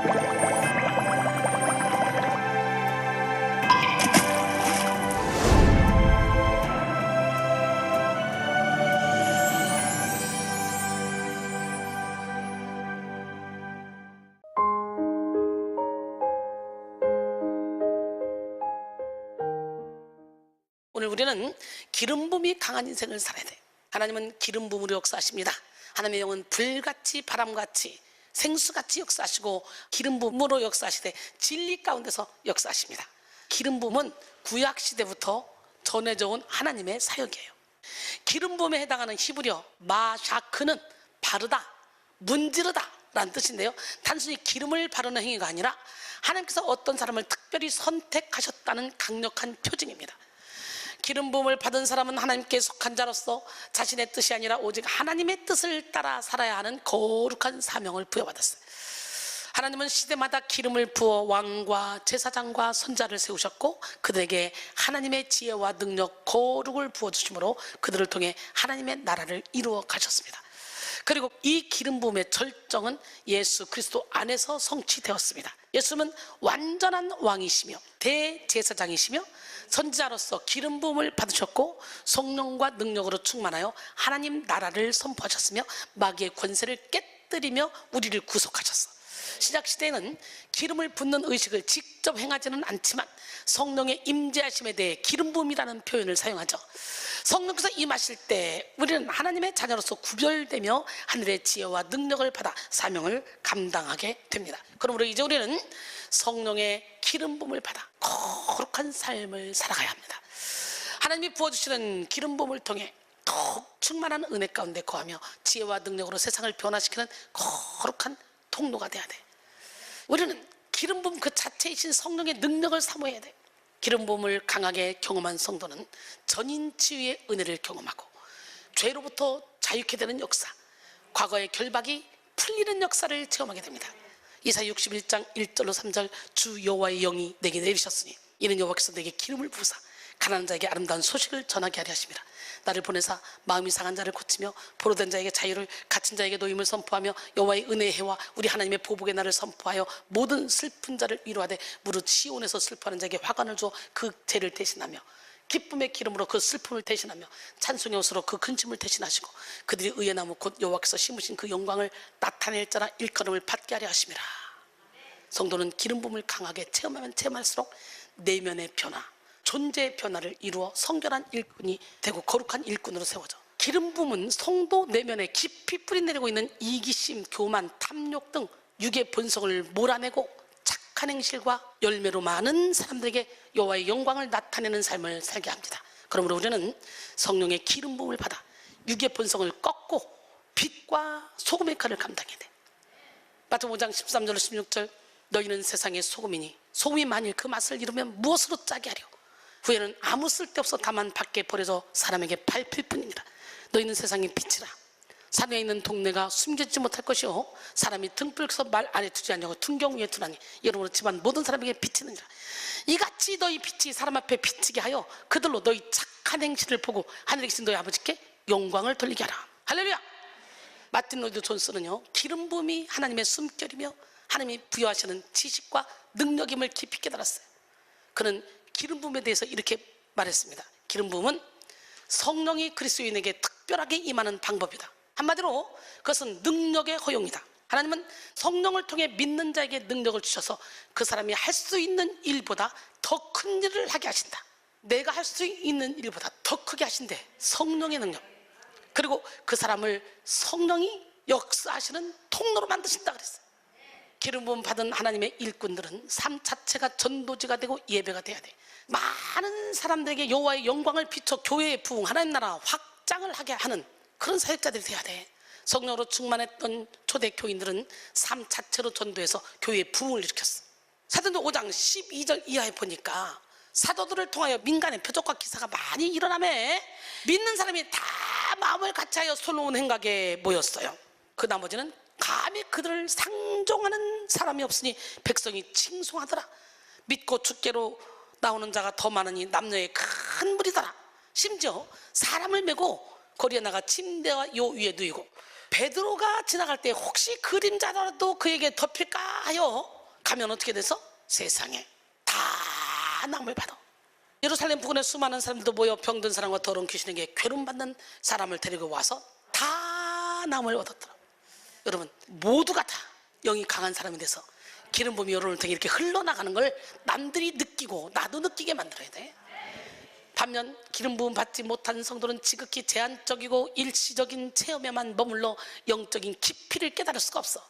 오늘 우리는 기름 부음이 강한 인생을 살아야 돼. 하나님은 기름 부음으로 역사하십니다. 하나님의 영은 불같이 바람같이 생수같이 역사하시고 기름 부음으로 역사하시되 진리 가운데서 역사하십니다. 기름 부음은 구약 시대부터 전해져 온 하나님의 사역이에요. 기름 부음에 해당하는 히브리어 마샤크는 바르다, 문지르다 라는 뜻인데요, 단순히 기름을 바르는 행위가 아니라 하나님께서 어떤 사람을 특별히 선택하셨다는 강력한 표징입니다. 기름 부음을 받은 사람은 하나님께 속한 자로서 자신의 뜻이 아니라 오직 하나님의 뜻을 따라 살아야 하는 거룩한 사명을 부여받았어요. 하나님은 시대마다 기름을 부어 왕과 제사장과 선자를 세우셨고 그들에게 하나님의 지혜와 능력, 거룩을 부어주심으로 그들을 통해 하나님의 나라를 이루어 가셨습니다. 그리고 이 기름 부음의 절정은 예수 그리스도 안에서 성취되었습니다. 예수는 완전한 왕이시며 대제사장이시며 선지자로서 기름 부음을 받으셨고 성령과 능력으로 충만하여 하나님 나라를 선포하셨으며 마귀의 권세를 깨뜨리며 우리를 구속하셨어. 신약시대에는 기름을 붓는 의식을 직접 행하지는 않지만 성령의 임재하심에 대해 기름 부음이라는 표현을 사용하죠. 성령께서 임하실 때 우리는 하나님의 자녀로서 구별되며 하늘의 지혜와 능력을 받아 사명을 감당하게 됩니다. 그러므로 이제 우리는 성령의 기름 부음을 받아 거룩한 삶을 살아가야 합니다. 하나님이 부어주시는 기름 부음을 통해 더욱 충만한 은혜 가운데 거하며 지혜와 능력으로 세상을 변화시키는 거룩한 통로가 돼야 돼. 우리는 기름 부음 그 자체이신 성령의 능력을 사모해야 돼. 기름 부음을 강하게 경험한 성도는 전인 치유의 은혜를 경험하고 죄로부터 자유케 되는 역사, 과거의 결박이 풀리는 역사를 체험하게 됩니다. 이사야 61장 1절로 3절 주 여호와의 영이 내게 내리셨으니 이는 여호와께서 내게 기름을 부으사 가난한 자에게 아름다운 소식을 전하게 하려 하심이라. 나를 보내사 마음이 상한 자를 고치며 포로된 자에게 자유를, 갇힌 자에게 노임을 선포하며 여호와의 은혜의 해와 우리 하나님의 보복의 날을 선포하여 모든 슬픈 자를 위로하되 무릇 시온에서 슬퍼하는 자에게 화관을 주어 그 죄를 대신하며 기쁨의 기름으로 그 슬픔을 대신하며 찬송의 옷으로 그 근심을 대신하시고 그들이 의의 나무 곧 여호와께서 심으신 그 영광을 나타낼 자라 일컬음을 받게 하려 하심이라. 성도는 기름 부음을 강하게 체험하면 체험할수록 내면의 변화, 존재의 변화를 이루어 성결한 일꾼이 되고 거룩한 일꾼으로 세워져. 기름 부음은 성도 내면에 깊이 뿌리내리고 있는 이기심, 교만, 탐욕 등 육의 본성을 몰아내고 착한 행실과 열매로 많은 사람들에게 여호와의 영광을 나타내는 삶을 살게 합니다. 그러므로 우리는 성령의 기름 부음을 받아 육의 본성을 꺾고 빛과 소금의 칼을 감당해야 돼. 마태복음 5장 13절로 16절 너희는 세상의 소금이니 소금이 만일 그 맛을 잃으면 무엇으로 짜게 하려. 후에는 아무 쓸데없어 다만 밖에 버려져 사람에게 밟힐 뿐입니다. 너희는 세상의 빛이라. 산에 있는 동네가 숨겨지지 못할 것이요 사람이 등불에서 말 아래 두지 않냐고 등경 위에 두나니 이러므로 집안 모든 사람에게 비치느니라. 이같이 너희 빛이 사람 앞에 비치게 하여 그들로 너희 착한 행실을 보고 하늘에 계신 너희 아버지께 영광을 돌리게 하라. 할렐루야. 마틴 로이드 존스는요, 기름 부음이 하나님의 숨결이며 하나님이 부여하시는 지식과 능력임을 깊이 깨달았어요. 그는 기름 부음에 대해서 이렇게 말했습니다. 기름 부음은 성령이 그리스도인에게 특별하게 임하는 방법이다. 한마디로 그것은 능력의 허용이다. 하나님은 성령을 통해 믿는 자에게 능력을 주셔서 그 사람이 할 수 있는 일보다 더 큰 일을 하게 하신다. 내가 할 수 있는 일보다 더 크게 하신대. 성령의 능력. 그리고 그 사람을 성령이 역사하시는 통로로 만드신다 그랬어요. 기름 부음 받은 하나님의 일꾼들은 삶 자체가 전도지가 되고 예배가 돼야 돼. 많은 사람들에게 여호와의 영광을 비춰 교회의 부흥, 하나님 나라 확장을 하게 하는 그런 사역자들이 돼야 돼. 성령으로 충만했던 초대 교인들은 삶 자체로 전도해서 교회의 부흥을 일으켰어. 사도행전 5장 12절 이하에 보니까 사도들을 통하여 민간의 표적과 기사가 많이 일어나며 믿는 사람이 다 마음을 같이하여 솔로몬 행각에 모였어요. 그 나머지는 감히 그들을 상종하는 사람이 없으니 백성이 칭송하더라. 믿고 주께로 나오는 자가 더 많으니 남녀의 큰 무리더라. 심지어 사람을 메고 거리에 나가 침대와 요 위에 누이고 베드로가 지나갈 때 혹시 그림자라도 그에게 덮일까 하여 가면 어떻게 돼서 세상에 다 나음을 받아. 예루살렘 부근에 수많은 사람들도 모여 병든 사람과 더러운 귀신에게 괴로움받는 사람을 데리고 와서 다 나음을 얻었더라. 여러분, 모두가 다 영이 강한 사람이 돼서 기름 부음이 여러분을 통해 이렇게 흘러나가는 걸 남들이 느끼고 나도 느끼게 만들어야 돼. 반면 기름 부음 받지 못한 성도는 지극히 제한적이고 일시적인 체험에만 머물러 영적인 깊이를 깨달을 수가 없어.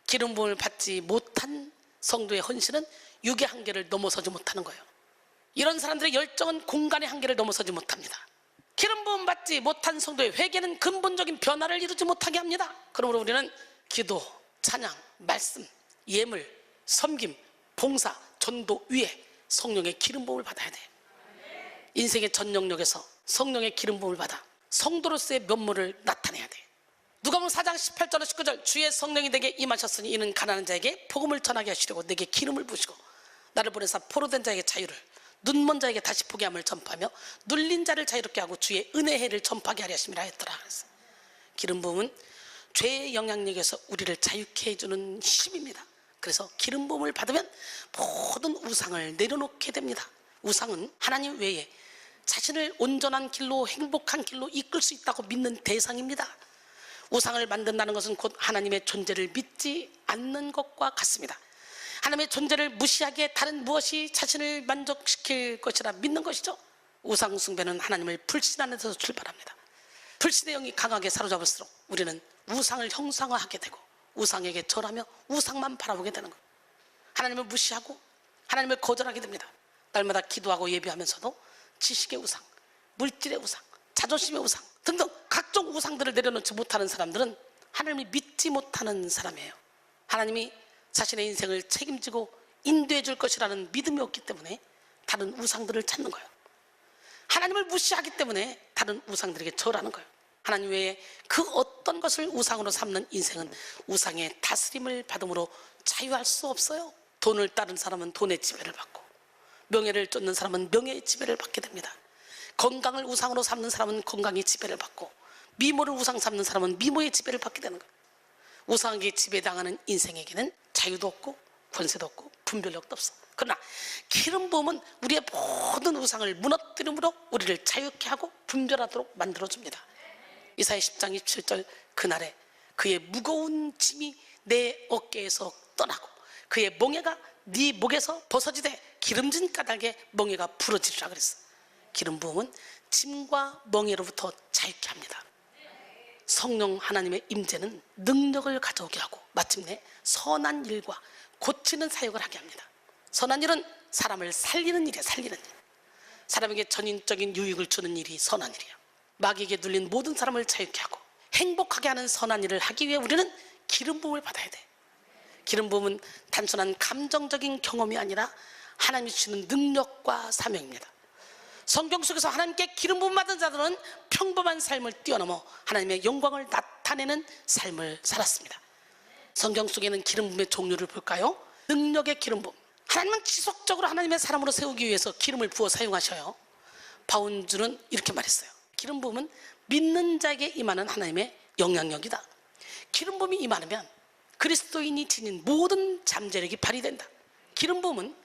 기름 부음을 받지 못한 성도의 헌신은 육의 한계를 넘어서지 못하는 거예요. 이런 사람들의 열정은 공간의 한계를 넘어서지 못합니다. 기름 부음 받지 못한 성도의 회개는 근본적인 변화를 이루지 못하게 합니다. 그러므로 우리는 기도, 찬양, 말씀, 예물, 섬김, 봉사, 전도 위에 성령의 기름 부음을 받아야 돼. 인생의 전 영역에서 성령의 기름 부음을 받아 성도로서의 면모를 나타내야 돼. 누가복음 4장 18절 19절 주의 성령이 내게 임하셨으니 이는 가난한 자에게 복음을 전하게 하시려고 내게 기름을 부으시고 나를 보내사 포로된 자에게 자유를, 눈먼 자에게 다시 보게 함을 전파하며 눌린 자를 자유롭게 하고 주의 은혜의 해를 전파하게 하려 하심이라 했더라. 그래서 기름 부음은 죄의 영향력에서 우리를 자유케 해주는 힘입니다. 그래서 기름 부음을 받으면 모든 우상을 내려놓게 됩니다. 우상은 하나님 외에 자신을 온전한 길로, 행복한 길로 이끌 수 있다고 믿는 대상입니다. 우상을 만든다는 것은 곧 하나님의 존재를 믿지 않는 것과 같습니다. 하나님의 존재를 무시하기에 다른 무엇이 자신을 만족시킬 것이라 믿는 것이죠. 우상 숭배는 하나님을 불신하는 데서 출발합니다. 불신의 영이 강하게 사로잡을수록 우리는 우상을 형상화하게 되고 우상에게 절하며 우상만 바라보게 되는 거예요. 하나님을 무시하고 하나님을 거절하게 됩니다. 날마다 기도하고 예배하면서도 지식의 우상, 물질의 우상, 자존심의 우상 등등 각종 우상들을 내려놓지 못하는 사람들은 하나님이 믿지 못하는 사람이에요. 하나님이 자신의 인생을 책임지고 인도해 줄 것이라는 믿음이 없기 때문에 다른 우상들을 찾는 거예요. 하나님을 무시하기 때문에 다른 우상들에게 절하는 거예요. 하나님 외에 그 어떤 것을 우상으로 삼는 인생은 우상의 다스림을 받음으로 자유할 수 없어요. 돈을 따른 사람은 돈의 지배를 받고 명예를 쫓는 사람은 명예의 지배를 받게 됩니다. 건강을 우상으로 삼는 사람은 건강의 지배를 받고 미모를 우상 삼는 사람은 미모의 지배를 받게 되는 거예요. 우상에게 지배당하는 인생에게는 자유도 없고 권세도 없고 분별력도 없어. 그러나 기름 부음은 우리의 모든 우상을 무너뜨림으로 우리를 자유케 하고 분별하도록 만들어줍니다. 이사야 10장 27절 그날에 그의 무거운 짐이 내 어깨에서 떠나고 그의 멍에가 네 목에서 벗어지되 기름진 까닭에 멍에가 부러지리라 그랬어. 기름 부음은 짐과 멍에로부터 자유케 합니다. 성령 하나님의 임재는 능력을 가져오게 하고 마침내 선한 일과 고치는 사역을 하게 합니다. 선한 일은 사람을 살리는 일이야. 살리는 일. 사람에게 전인적인 유익을 주는 일이 선한 일이야. 마귀에게 눌린 모든 사람을 자유케 하고 행복하게 하는 선한 일을 하기 위해 우리는 기름 부음을 받아야 돼. 기름 부음은 단순한 감정적인 경험이 아니라 하나님이 주시는 능력과 사명입니다. 성경 속에서 하나님께 기름 부음 받은 자들은 평범한 삶을 뛰어넘어 하나님의 영광을 나타내는 삶을 살았습니다. 성경 속에는 기름 부음의 종류를 볼까요? 능력의 기름 부음. 하나님은 지속적으로 하나님의 사람으로 세우기 위해서 기름을 부어 사용하셔요. 바운주는 이렇게 말했어요. 기름 부음은 믿는 자에게 임하는 하나님의 영향력이다. 기름 부음이 임하면 그리스도인이 지닌 모든 잠재력이 발휘된다. 기름 부음은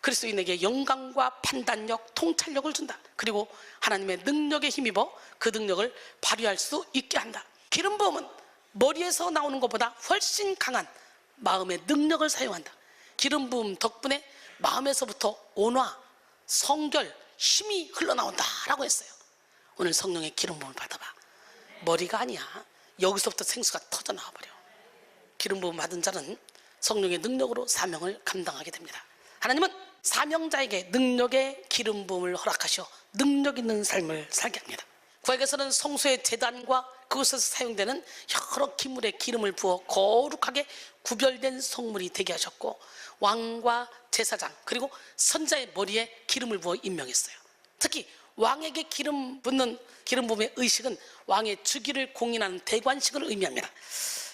그리스도인에게 영광과 판단력, 통찰력을 준다. 그리고 하나님의 능력에 힘입어 그 능력을 발휘할 수 있게 한다. 기름 부음은 머리에서 나오는 것보다 훨씬 강한 마음의 능력을 사용한다. 기름 부음 덕분에 마음에서부터 온화, 성결, 힘이 흘러나온다라고 했어요. 오늘 성령의 기름 부음을 받아봐. 머리가 아니야. 여기서부터 생수가 터져 나와버려. 기름 부음 받은 자는 성령의 능력으로 사명을 감당하게 됩니다. 하나님은 사명자에게 능력의 기름 부음을 허락하셔 능력 있는 삶을 살게 합니다. 구약에서는 성소의 제단과 그곳에서 사용되는 여러 기물에 기름을 부어 거룩하게 구별된 성물이 되게 하셨고 왕과 제사장 그리고 선자의 머리에 기름을 부어 임명했어요. 특히 왕에게 기름 붓는 기름 부음의 의식은 왕의 주기를 공인하는 대관식을 의미합니다.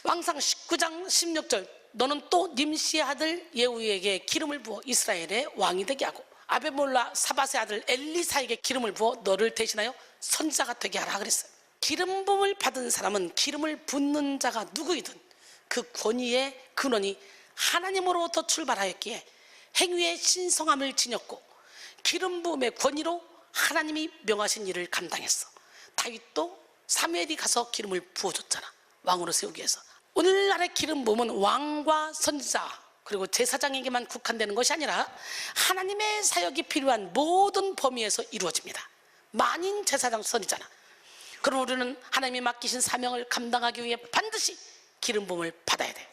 왕상 19장 16절 너는 또 님시의 아들 예후에게 기름을 부어 이스라엘의 왕이 되게 하고 아베몰라 사밧의 아들 엘리사에게 기름을 부어 너를 대신하여 선지자가 되게 하라 그랬어요. 기름 부음을 받은 사람은 기름을 붓는 자가 누구이든 그 권위의 근원이 하나님으로부터 출발하였기에 행위의 신성함을 지녔고 기름 부음의 권위로 하나님이 명하신 일을 감당했어. 다윗도 사무엘이 가서 기름을 부어줬잖아, 왕으로 세우기 위해서. 오늘날의 기름 부음은 왕과 선지자 그리고 제사장에게만 국한되는 것이 아니라 하나님의 사역이 필요한 모든 범위에서 이루어집니다. 만인 제사장 선이잖아. 그럼 우리는 하나님이 맡기신 사명을 감당하기 위해 반드시 기름 부음을 받아야 돼.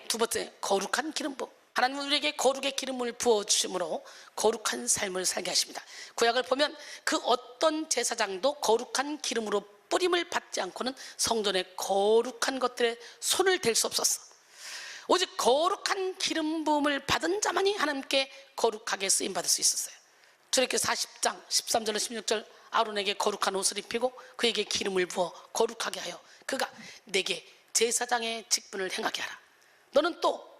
두 번째, 거룩한 기름 부음. 하나님은 우리에게 거룩의 기름을 부어주심으로 거룩한 삶을 살게 하십니다. 구약을 보면 그 어떤 제사장도 거룩한 기름으로 뿌림을 받지 않고는 성전의 거룩한 것들에 손을 댈 수 없었어. 오직 거룩한 기름 부음을 받은 자만이 하나님께 거룩하게 쓰임받을 수 있었어요. 출애굽기 40장 13절로 16절, 아론에게 거룩한 옷을 입히고 그에게 기름을 부어 거룩하게 하여 그가 내게 제사장의 직분을 행하게 하라. 너는 또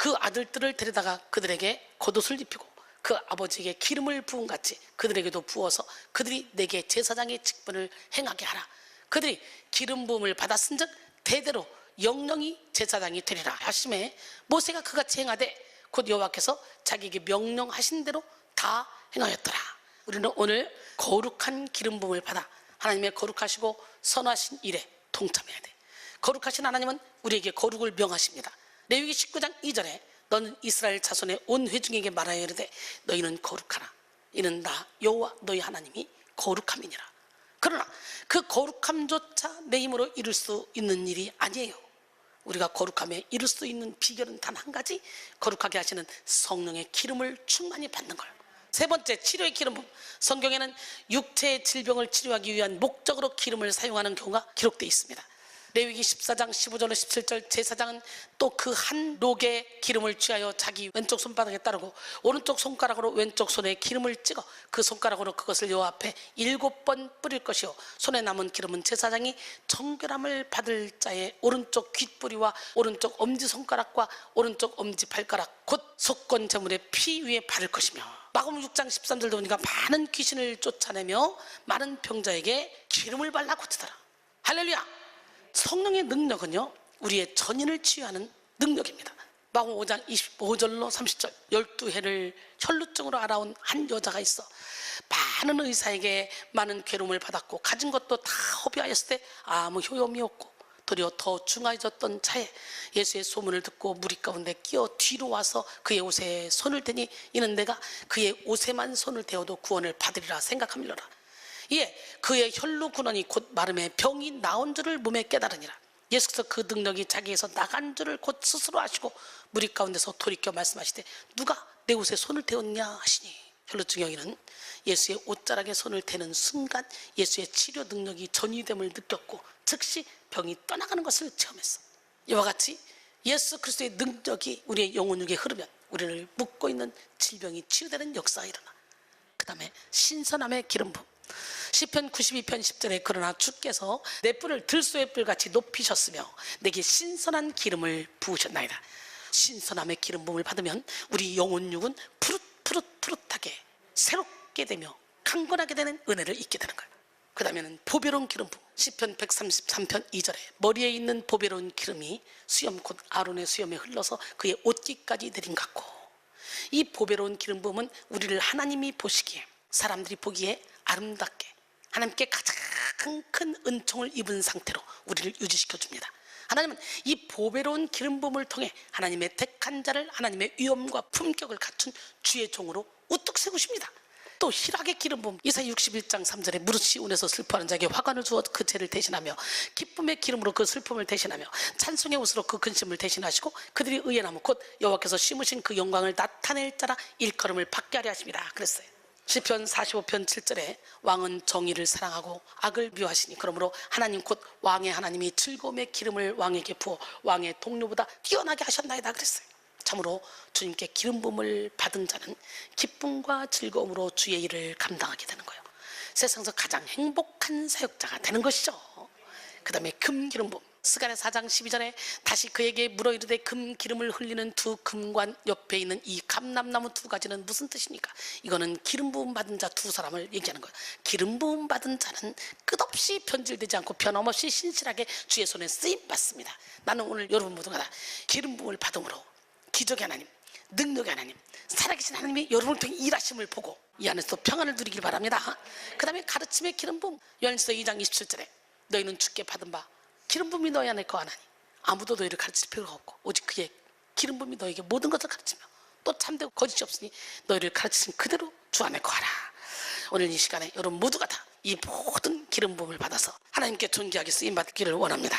그 아들들을 데려다가 그들에게 겉옷을 입히고 그 아버지에게 기름을 부은 같이 그들에게도 부어서 그들이 내게 제사장의 직분을 행하게 하라. 그들이 기름 부음을 받았은즉 대대로 영영이 제사장이 되리라 하심에 모세가 그같이 행하되 곧 여호와께서 자기에게 명령하신 대로 다 행하였더라. 우리는 오늘 거룩한 기름 부음을 받아 하나님의 거룩하시고 선하신 일에 동참해야 돼. 거룩하신 하나님은 우리에게 거룩을 명하십니다. 레위기 19장 2절에 너는 이스라엘 자손의 온 회중에게 말하여 이르되 너희는 거룩하라. 이는 나 여호와 너희 하나님이 거룩함이니라. 그러나 그 거룩함조차 내 힘으로 이룰 수 있는 일이 아니에요. 우리가 거룩함에 이룰 수 있는 비결은 단 한 가지, 거룩하게 하시는 성령의 기름을 충만히 받는 거예요. 세 번째, 치료의 기름 부음. 성경에는 육체의 질병을 치료하기 위한 목적으로 기름을 사용하는 경우가 기록되어 있습니다. 레위기 14장 15절로 17절, 제사장은 또 그 한 록의 기름을 취하여 자기 왼쪽 손바닥에 따르고 오른쪽 손가락으로 왼쪽 손에 기름을 찍어 그 손가락으로 그것을 여호와 앞에 7번 뿌릴 것이요 손에 남은 기름은 제사장이 정결함을 받을 자의 오른쪽 귓뿌리와 오른쪽 엄지손가락과 오른쪽 엄지발가락 곧 속건 제물의 피 위에 바를 것이며, 마가복음 6장 13절도 보니까 많은 귀신을 쫓아내며 많은 병자에게 기름을 발라 고치더라. 할렐루야. 성령의 능력은요 우리의 전인을 치유하는 능력입니다. 마가복음 5장 25절로 30절, 12해를 혈루증으로 알아온 한 여자가 있어 많은 의사에게 많은 괴로움을 받았고 가진 것도 다 허비하였을 때 아무 효용이 없고 도리어 더 중하해졌던 차에 예수의 소문을 듣고 무리 가운데 끼어 뒤로 와서 그의 옷에 손을 대니 이는 내가 그의 옷에만 손을 대어도 구원을 받으리라 생각함이로라. 이에 그의 혈루 근원이 곧 마름에 병이 나온 줄을 몸에 깨달으니라. 예수께서 그 능력이 자기에서 나간 줄을 곧 스스로 아시고 무리 가운데서 돌이켜 말씀하시되 누가 내 옷에 손을 대었냐 하시니, 혈루증 여인은 예수의 옷자락에 손을 대는 순간 예수의 치료 능력이 전이됨을 느꼈고 즉시 병이 떠나가는 것을 체험했어. 이와 같이 예수 그리스도의 능력이 우리의 영혼육에 흐르면 우리를 묶고 있는 질병이 치유되는 역사가 일어나. 그 다음에 신선함의 기름 부음. 시편 92편 10절에 그러나 주께서 내 뿔을 들소의 뿔같이 높이셨으며 내게 신선한 기름을 부으셨나이다. 신선함의 기름 부음을 받으면 우리 영혼육은 푸릇푸릇하게 새롭게 되며 강건하게 되는 은혜를 잊게 되는 거예요. 그 다음에는 보배로운 기름 부음. 시편 133편 2절에 머리에 있는 보배로운 기름이 수염 곧 아론의 수염에 흘러서 그의 옷깃까지 내린 것 같고, 이 보배로운 기름 부음은 우리를 하나님이 보시기에 사람들이 보기에 아름답게 하나님께 가장 큰 은총을 입은 상태로 우리를 유지시켜 줍니다. 하나님은 이 보배로운 기름 부음을 통해 하나님의 택한 자를 하나님의 위엄과 품격을 갖춘 주의 종으로 우뚝 세우십니다. 또 희락의 기름 부음. 이사야 61장 3절에 무릇 시온에서 슬퍼하는 자에게 화관을 주어 그 죄를 대신하며 기쁨의 기름으로 그 슬픔을 대신하며 찬송의 옷으로 그 근심을 대신하시고 그들이 의의 나무 곧 여호와께서 심으신 그 영광을 나타낼 자라 일컬음을 받게 하려 하십니다. 그랬어요. 시편 45편 7절에 왕은 정의를 사랑하고 악을 미워하시니 그러므로 하나님 곧 왕의 하나님이 즐거움의 기름을 왕에게 부어 왕의 동료보다 뛰어나게 하셨나이다 그랬어요. 참으로 주님께 기름 부음을 받은 자는 기쁨과 즐거움으로 주의 일을 감당하게 되는 거예요. 세상에서 가장 행복한 사역자가 되는 것이죠. 그 다음에 금 기름 부음. 스가랴 4장 12절에 다시 그에게 물어 이르되 금 기름을 흘리는 두 금관 옆에 있는 이 감람나무 두 가지는 무슨 뜻입니까? 이거는 기름 부음 받은 자 두 사람을 얘기하는 거예요. 기름 부음 받은 자는 끝없이 변질되지 않고 변함없이 신실하게 주의 손에 쓰임 받습니다. 나는 오늘 여러분 모두가 다 기름 부음을 받음으로 기적의 하나님, 능력의 하나님, 살아계신 하나님이 여러분을 통해 일하심을 보고 이 안에서 평안을 누리길 바랍니다. 그 다음에 가르침의 기름 부음, 요한일서 2장 27절에 너희는 주께 받은 바 기름 부음이 너희 안에 거하나니 아무도 너희를 가르칠 필요가 없고 오직 그의 기름 부음이 너에게 모든 것을 가르치며 또 참되고 거짓이 없으니 너희를 가르치신 그대로 주 안에 거하라. 오늘 이 시간에 여러분 모두가 다 이 모든 기름 부음을 받아서 하나님께 존귀하게 쓰임받기를 원합니다.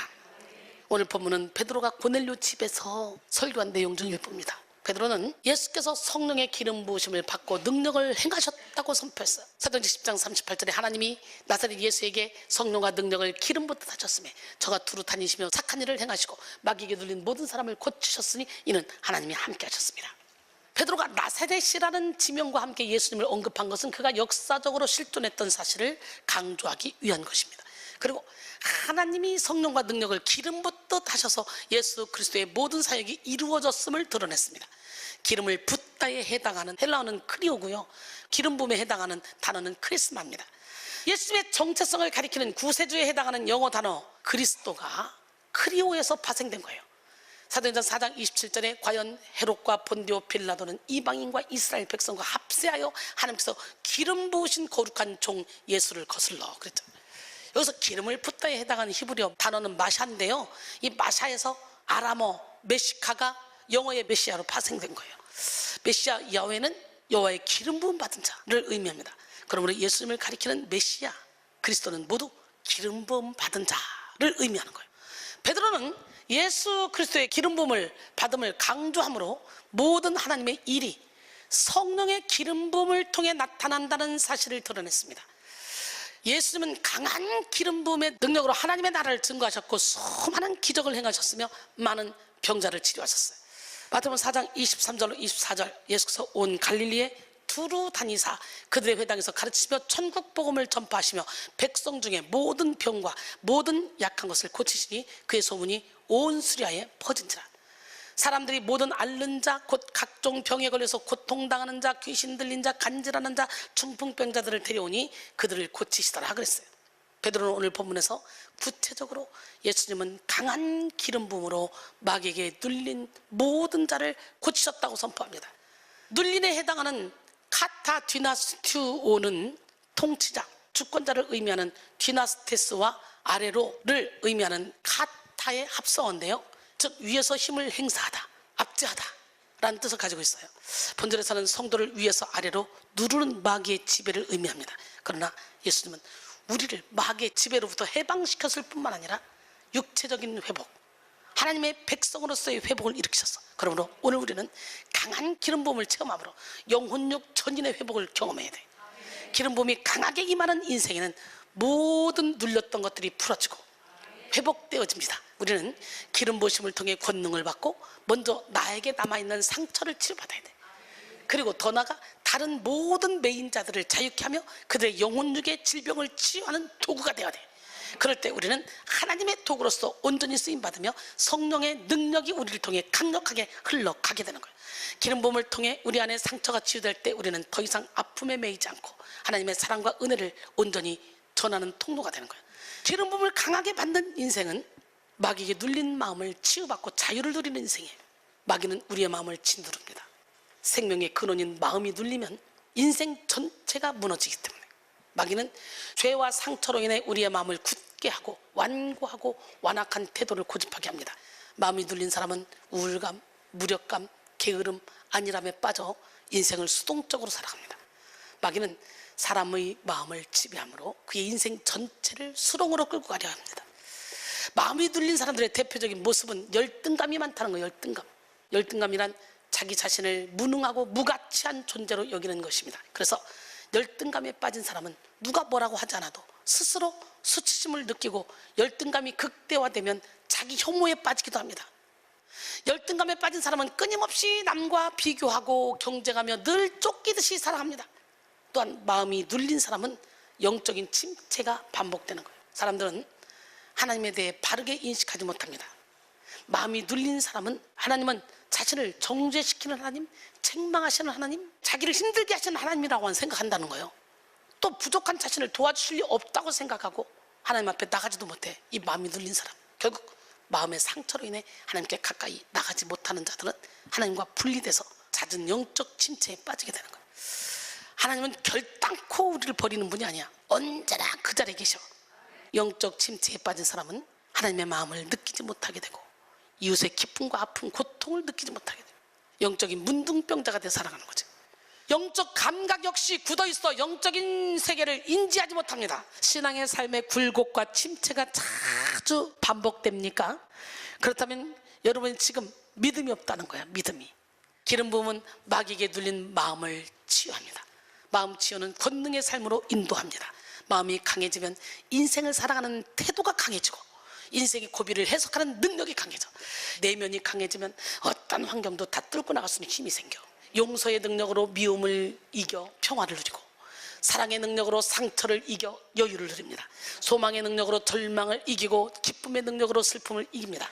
오늘 본문은 베드로가 고넬료 집에서 설교한 내용 중 일부입니다. 베드로는 예수께서 성령의 기름 부으심을 받고 능력을 행하셨다고 선포했어요. 사도행전 10장 38절에 하나님이 나사렛 예수에게 성령과 능력을 기름 붓듯 하셨으며 저가 두루 다니시며 착한 일을 행하시고 마귀에게 눌린 모든 사람을 고치셨으니 이는 하나님이 함께 하셨습니다. 베드로가 나사렛이라는 지명과 함께 예수님을 언급한 것은 그가 역사적으로 실존했던 사실을 강조하기 위한 것입니다. 그리고 하나님이 성령과 능력을 기름 붓듯 하셔서 예수 그리스도의 모든 사역이 이루어졌음을 드러냈습니다. 기름을 붓다에 해당하는 헬라어는 크리오고요, 기름 부음에 해당하는 단어는 크리스마입니다. 예수님의 정체성을 가리키는 구세주에 해당하는 영어 단어 그리스도가 크리오에서 파생된 거예요. 사도행전 4장 27절에 과연 헤롯과 본디오 빌라도는 이방인과 이스라엘 백성과 합세하여 하나님께서 기름 부으신 거룩한 종 예수를 거슬러 그랬죠. 여기서 기름을 붓다에 해당하는 히브리어 단어는 마샤인데요, 이 마샤에서 아람어 메시카가 영어의 메시아로 파생된 거예요. 메시아 야훼는 여호와의 기름 부음 받은 자를 의미합니다. 그러므로 예수님을 가리키는 메시아 그리스도는 모두 기름 부음 받은 자를 의미하는 거예요. 베드로는 예수 그리스도의 기름 부음을 받음을 강조함으로 모든 하나님의 일이 성령의 기름 부음을 통해 나타난다는 사실을 드러냈습니다. 예수님은 강한 기름 부음의 능력으로 하나님의 나라를 증거하셨고 수많은 기적을 행하셨으며 많은 병자를 치료하셨어요. 마태복음 4장 23절로 24절 예수께서 온 갈릴리에 두루 다니사 그들의 회당에서 가르치시며 천국 복음을 전파하시며 백성 중에 모든 병과 모든 약한 것을 고치시니 그의 소문이 온 수리아에 퍼진지라. 사람들이 모든 앓는 자 곧 각종 병에 걸려서 고통당하는 자 귀신 들린 자 간질하는 자 중풍병자들을 데려오니 그들을 고치시더라 그랬어요. 베드로는 오늘 본문에서 구체적으로 예수님은 강한 기름 부음으로 마귀에게 눌린 모든 자를 고치셨다고 선포합니다. 눌린에 해당하는 카타 디나스튜오는 통치자, 주권자를 의미하는 디나스테스와 아래로를 의미하는 카타의 합성어인데요, 즉 위에서 힘을 행사하다, 압제하다 라는 뜻을 가지고 있어요. 본절에서는 성도를 위에서 아래로 누르는 마귀의 지배를 의미합니다. 그러나 예수님은 우리를 마귀의 지배로부터 해방시켰을 뿐만 아니라 육체적인 회복, 하나님의 백성으로서의 회복을 일으키셨어. 그러므로 오늘 우리는 강한 기름 부음을 체험함으로 영혼육 전인의 회복을 경험해야 돼. 기름 부음이 강하게 임하는 인생에는 모든 눌렸던 것들이 풀어지고 회복되어집니다. 우리는 기름 부으심을 통해 권능을 받고 먼저 나에게 남아있는 상처를 치료받아야 돼. 그리고 더 나아가 다른 모든 매인자들을 자유케 하며 그들의 영혼육의 질병을 치유하는 도구가 되어야 돼. 그럴 때 우리는 하나님의 도구로서 온전히 쓰임받으며 성령의 능력이 우리를 통해 강력하게 흘러가게 되는 거예요. 기름 부음을 통해 우리 안에 상처가 치유될 때 우리는 더 이상 아픔에 매이지 않고 하나님의 사랑과 은혜를 온전히 전하는 통로가 되는 거예요. 기름 부음을 강하게 받는 인생은 마귀에게 눌린 마음을 치유받고 자유를 누리는 인생이에요. 마귀는 우리의 마음을 짓누릅니다. 생명의 근원인 마음이 눌리면 인생 전체가 무너지기 때문에 마귀는 죄와 상처로 인해 우리의 마음을 굳게 하고 완고하고 완악한 태도를 고집하게 합니다. 마음이 눌린 사람은 우울감, 무력감, 게으름, 안일함에 빠져 인생을 수동적으로 살아갑니다. 마귀는 사람의 마음을 지배함으로 그의 인생 전체를 수렁으로 끌고 가려 합니다. 마음이 눌린 사람들의 대표적인 모습은 열등감이 많다는 거예요. 열등감이란 자기 자신을 무능하고 무가치한 존재로 여기는 것입니다. 그래서 열등감에 빠진 사람은 누가 뭐라고 하지 않아도 스스로 수치심을 느끼고 열등감이 극대화되면 자기 혐오에 빠지기도 합니다. 열등감에 빠진 사람은 끊임없이 남과 비교하고 경쟁하며 늘 쫓기듯이 살아갑니다. 또한 마음이 눌린 사람은 영적인 침체가 반복되는 거예요. 사람들은 하나님에 대해 바르게 인식하지 못합니다. 마음이 눌린 사람은 하나님은 자신을 정죄시키는 하나님, 책망하시는 하나님, 자기를 힘들게 하시는 하나님이라고 생각한다는 거예요. 또 부족한 자신을 도와주실 리 없다고 생각하고 하나님 앞에 나가지도 못해. 이 마음이 눌린 사람, 결국 마음의 상처로 인해 하나님께 가까이 나가지 못하는 자들은 하나님과 분리돼서 잦은 영적 침체에 빠지게 되는 거예요. 하나님은 결단코 우리를 버리는 분이 아니야. 언제나 그 자리에 계셔. 영적 침체에 빠진 사람은 하나님의 마음을 느끼지 못하게 되고 이웃의 기쁨과 아픔, 고통을 느끼지 못하게 돼요. 영적인 문둥병자가 돼서 살아가는 거죠. 영적 감각 역시 굳어있어 영적인 세계를 인지하지 못합니다. 신앙의 삶의 굴곡과 침체가 자주 반복됩니까? 그렇다면 여러분이 지금 믿음이 없다는 거야. 믿음이. 기름 부음은 마귀에게 눌린 마음을 치유합니다. 마음 치유는 권능의 삶으로 인도합니다. 마음이 강해지면 인생을 살아가는 태도가 강해지고 인생의 고비를 해석하는 능력이 강해져. 내면이 강해지면 어떤 환경도 다 뚫고 나갈 수 있는 힘이 생겨. 용서의 능력으로 미움을 이겨 평화를 누리고, 사랑의 능력으로 상처를 이겨 여유를 누립니다. 소망의 능력으로 절망을 이기고, 기쁨의 능력으로 슬픔을 이깁니다.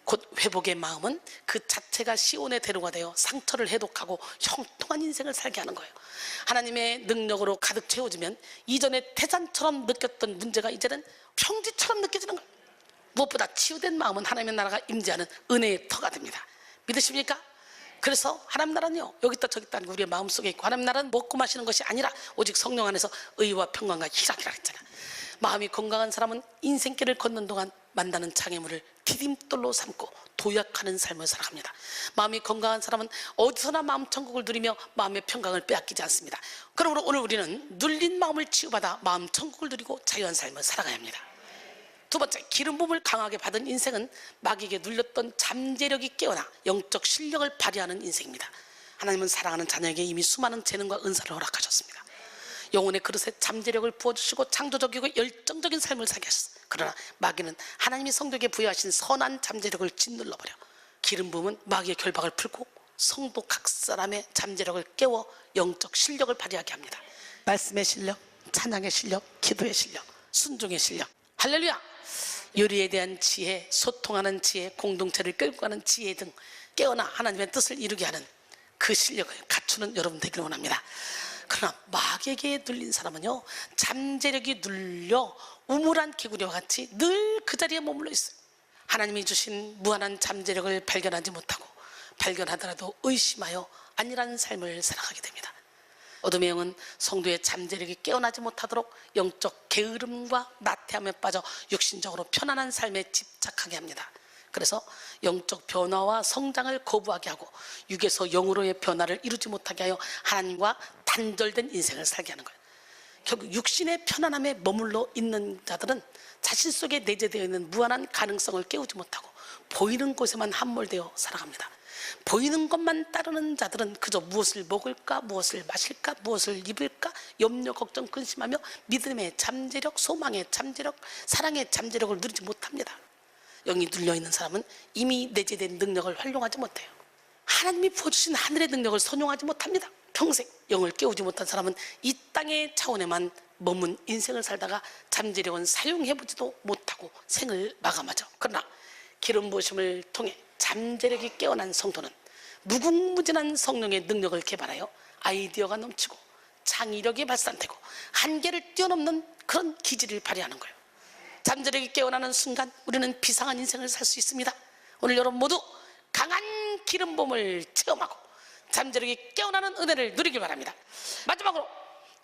곧 회복의 마음은 그 자체가 시온의 대로가 되어 상처를 해독하고 형통한 인생을 살게 하는 거예요. 하나님의 능력으로 가득 채워지면 이전에 태산처럼 느꼈던 문제가 이제는 평지처럼 느껴지는 거예요. 무엇보다 치유된 마음은 하나님의 나라가 임재하는 은혜의 터가 됩니다. 믿으십니까? 그래서 하나님 나라는요, 여기 있다 저기 있다 우리의 마음속에 있고, 하나님 나라는 먹고 마시는 것이 아니라 오직 성령 안에서 의와 평강과 희락이라 했잖아. 마음이 건강한 사람은 인생길을 걷는 동안 만나는 장애물을 디딤돌로 삼고 도약하는 삶을 살아갑니다. 마음이 건강한 사람은 어디서나 마음 천국을 누리며 마음의 평강을 빼앗기지 않습니다. 그러므로 오늘 우리는 눌린 마음을 치유받아 마음 천국을 누리고 자유한 삶을 살아가야 합니다. 두 번째, 기름 부음을 강하게 받은 인생은 마귀에게 눌렸던 잠재력이 깨어나 영적 실력을 발휘하는 인생입니다. 하나님은 사랑하는 자녀에게 이미 수많은 재능과 은사를 허락하셨습니다. 영혼의 그릇에 잠재력을 부어주시고 창조적이고 열정적인 삶을 살게 하셨어요. 그러나 마귀는 하나님이 성도에게 부여하신 선한 잠재력을 짓눌러버려 기름 부음은 마귀의 결박을 풀고 성도 각 사람의 잠재력을 깨워 영적 실력을 발휘하게 합니다. 말씀의 실력, 찬양의 실력, 기도의 실력, 순종의 실력. 할렐루야! 요리에 대한 지혜, 소통하는 지혜, 공동체를 끌고 가는 지혜 등 깨어나 하나님의 뜻을 이루게 하는 그 실력을 갖추는 여러분 되기를 원합니다. 그러나 마귀에게 눌린 사람은요, 잠재력이 눌려 우물한 개구리와 같이 늘 그 자리에 머물러 있어요. 하나님이 주신 무한한 잠재력을 발견하지 못하고 발견하더라도 의심하여 안일한 삶을 살아가게 됩니다. 어둠의 영은 성도의 잠재력이 깨어나지 못하도록 영적 게으름과 나태함에 빠져 육신적으로 편안한 삶에 집착하게 합니다. 그래서 영적 변화와 성장을 거부하게 하고 육에서 영으로의 변화를 이루지 못하게 하여 하나님과 단절된 인생을 살게 하는 거예요. 결국 육신의 편안함에 머물러 있는 자들은 자신 속에 내재되어 있는 무한한 가능성을 깨우지 못하고 보이는 곳에만 함몰되어 살아갑니다. 보이는 것만 따르는 자들은 그저 무엇을 먹을까, 무엇을 마실까, 무엇을 입을까 염려, 걱정, 근심하며 믿음의 잠재력, 소망의 잠재력, 사랑의 잠재력을 누리지 못합니다. 영이 눌려있는 사람은 이미 내재된 능력을 활용하지 못해요. 하나님이 부어주신 하늘의 능력을 선용하지 못합니다. 평생 영을 깨우지 못한 사람은 이 땅의 차원에만 머문 인생을 살다가 잠재력은 사용해보지도 못하고 생을 마감하죠. 그러나 기름 부으심을 통해 잠재력이 깨어난 성도는 무궁무진한 성령의 능력을 개발하여 아이디어가 넘치고 창의력이 발산되고 한계를 뛰어넘는 그런 기질을 발휘하는 거예요. 잠재력이 깨어나는 순간 우리는 비상한 인생을 살 수 있습니다. 오늘 여러분 모두 강한 기름 부음을 체험하고 잠재력이 깨어나는 은혜를 누리길 바랍니다. 마지막으로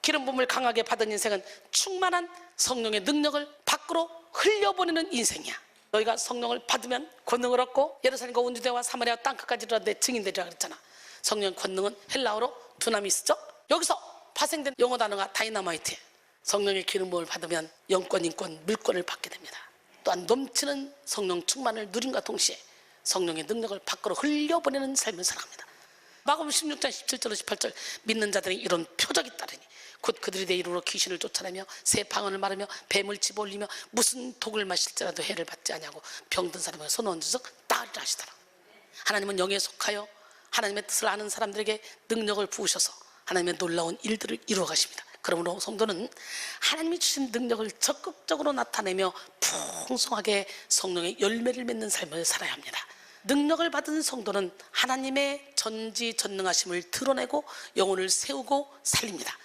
기름 부음을 강하게 받은 인생은 충만한 성령의 능력을 밖으로 흘려보내는 인생이야. 너희가 성령을 받으면 권능을 얻고 예루살렘과 온 유대와 사마리아 땅끝까지 내 증인되리라 그랬잖아. 성령 권능은 헬라어로 두나미스죠. 여기서 파생된 영어 단어가 다이너마이트예요. 성령의 기름 부음을 받으면 영권, 인권, 물권을 받게 됩니다. 또한 넘치는 성령 충만을 누림과 동시에 성령의 능력을 밖으로 흘려보내는 삶을 살아갑니다. 마가복음 16장 17절 18절 믿는 자들이 이런 표적이 따르니 곧 그들이 내 이름으로 귀신을 쫓아내며 새 방언을 말하며 뱀을 집어올리며 무슨 독을 마실지라도 해를 받지 아니하고 병든 사람에게 손 얹어서 따르라 하시더라. 하나님은 영에 속하여 하나님의 뜻을 아는 사람들에게 능력을 부으셔서 하나님의 놀라운 일들을 이루어 가십니다. 그러므로 성도는 하나님이 주신 능력을 적극적으로 나타내며 풍성하게 성령의 열매를 맺는 삶을 살아야 합니다. 능력을 받은 성도는 하나님의 전지전능하심을 드러내고 영혼을 세우고 살립니다.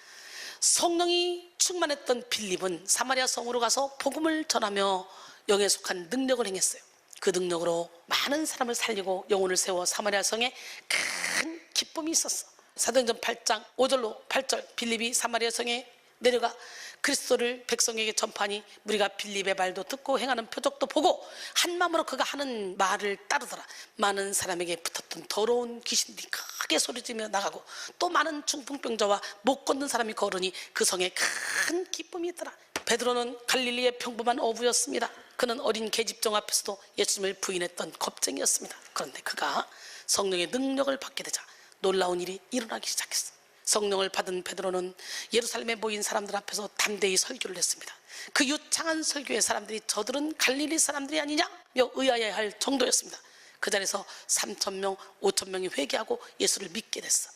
성령이 충만했던 빌립은 사마리아 성으로 가서 복음을 전하며 영에 속한 능력을 행했어요. 그 능력으로 많은 사람을 살리고 영혼을 세워 사마리아 성에 큰 기쁨이 있었어. 사도행전 8장 5절로 8절, 빌립이 사마리아 성에 내려가 그리스도를 백성에게 전파하니 무리가 빌립의 말도 듣고 행하는 표적도 보고 한 마음으로 그가 하는 말을 따르더라. 많은 사람에게 붙었던 더러운 귀신들이 크게 소리지며 나가고 또 많은 중풍병자와 못 걷는 사람이 걸으니 그 성에 큰 기쁨이 있더라. 베드로는 갈릴리의 평범한 어부였습니다. 그는 어린 계집종 앞에서도 예수님을 부인했던 겁쟁이였습니다. 그런데 그가 성령의 능력을 받게 되자 놀라운 일이 일어나기 시작했어. 성령을 받은 베드로는 예루살렘에 모인 사람들 앞에서 담대히 설교를 했습니다. 그 유창한 설교에 사람들이 저들은 갈릴리 사람들이 아니냐며 의아해할 정도였습니다. 그 자리에서 3,000명, 5,000명이 회개하고 예수를 믿게 됐어.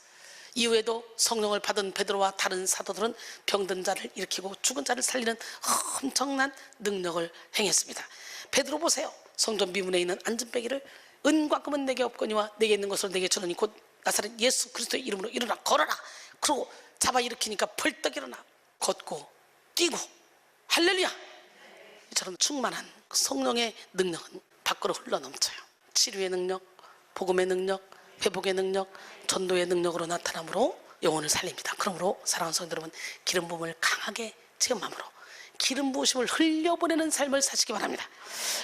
이후에도 성령을 받은 베드로와 다른 사도들은 병든 자를 일으키고 죽은 자를 살리는 엄청난 능력을 행했습니다. 베드로 보세요. 성전 미문에 있는 안전배기를 은과 금은 내게 없거니와 내게 있는 것으로 내게 주노니 곧 나사렛 예수 그리스도의 이름으로 일어나 걸어라. 그러고 잡아 일으키니까 벌떡 일어나 걷고 뛰고 할렐루야. 이처럼 충만한 성령의 능력은 밖으로 흘러넘쳐요. 치료의 능력, 복음의 능력, 회복의 능력, 전도의 능력으로 나타나므로 영혼을 살립니다. 그러므로 사랑하는 성도 여러분, 기름 부음을 강하게 체험함으로 기름 부으심을 흘려보내는 삶을 사시기 바랍니다.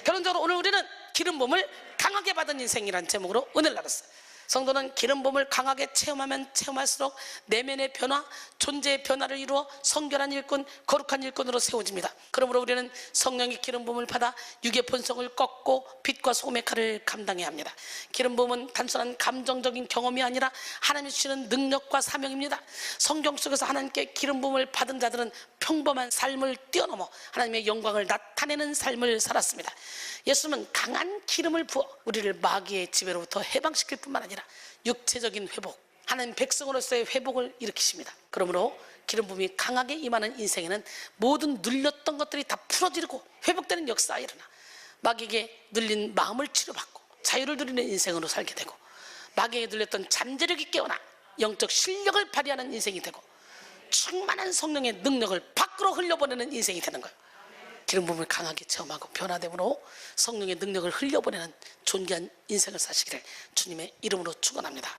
결론적으로 오늘 우리는 기름 부음을 강하게 받은 인생이라는 제목으로 은혜를 나눴어요. 성도는 기름 부음을 강하게 체험하면 체험할수록 내면의 변화, 존재의 변화를 이루어 성결한 일꾼, 거룩한 일꾼으로 세워집니다. 그러므로 우리는 성령의 기름 부음을 받아 육의 본성을 꺾고 빛과 소금의 칼을 감당해야 합니다. 기름 부음은 단순한 감정적인 경험이 아니라 하나님이 주시는 능력과 사명입니다. 성경 속에서 하나님께 기름 부음을 받은 자들은 평범한 삶을 뛰어넘어 하나님의 영광을 나타내는 삶을 살았습니다. 예수님은 강한 기름을 부어 우리를 마귀의 지배로부터 해방시킬 뿐만 아니라 육체적인 회복, 하나님 백성으로서의 회복을 일으키십니다. 그러므로 기름 부음이 강하게 임하는 인생에는 모든 눌렸던 것들이 다 풀어지고 회복되는 역사가 일어나 마귀에게 눌린 마음을 치료받고 자유를 누리는 인생으로 살게 되고 마귀에게 눌렸던 잠재력이 깨어나 영적 실력을 발휘하는 인생이 되고 충만한 성령의 능력을 밖으로 흘려보내는 인생이 되는 거예요. 기름 부음을 강하게 체험하고 변화됨으로 성령의 능력을 흘려보내는 존귀한 인생을 사시기를 주님의 이름으로 축원합니다.